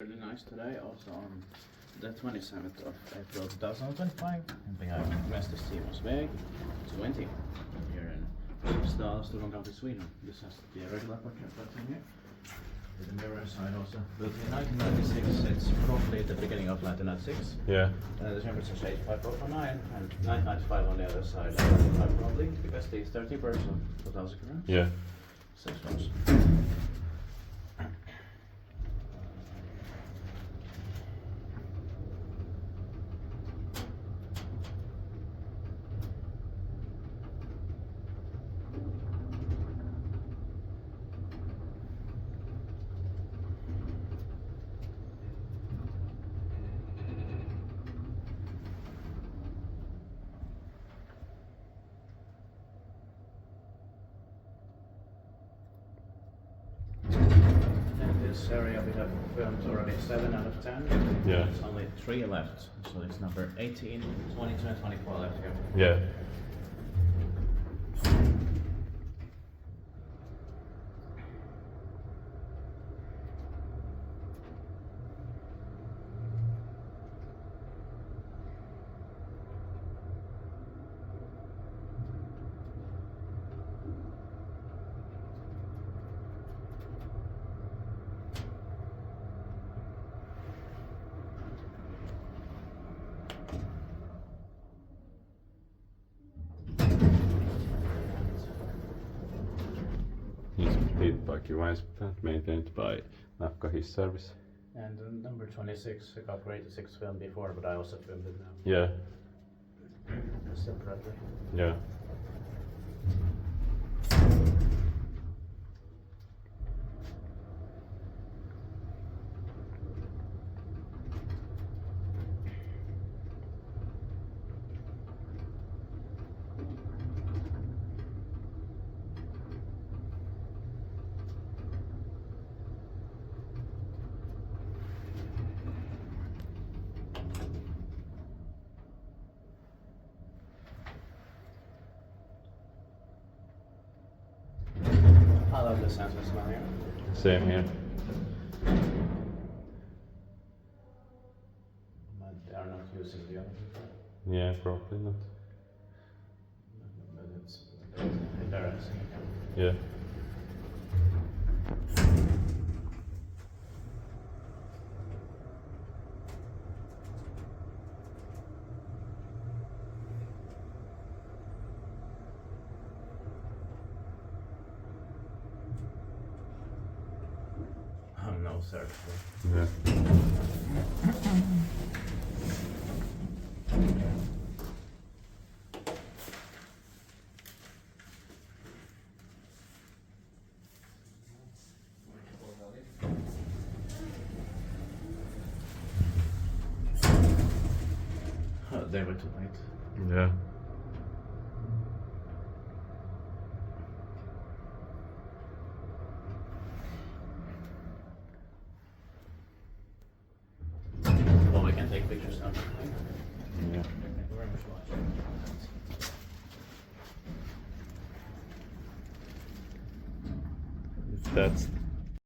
Really nice today, also on the 27th of April 2025. And we have Mäster Simons väg 20 here in Frösunda, Solna, Sweden. This has the regular portrait button here. With the mirror side also. Built in 1996, it's probably the beginning of 1996. Yeah. The temperature is 509 and 995 on the other side. Probably because the 30% 2000 grams. Yeah. 6 rows. This area we have filmed already 7 out of 10. Yeah. There's only 3 left, so it's number 18, 22 and 24 left here. Yeah. He's complete by Kiwa's plant, maintained by Nafka, his service. And number 26, I got ready to 6 film before, but I also filmed it now. Yeah. Separately. Yeah. I love the sound smell here. Same here. But they are not using the other people. Yeah, probably not. But it's embarrassing. Yeah. Oh no, sir. Yeah. Oh, they were too late. Yeah. Well, we can take pictures now. Yeah. Thank you very much for watching. That's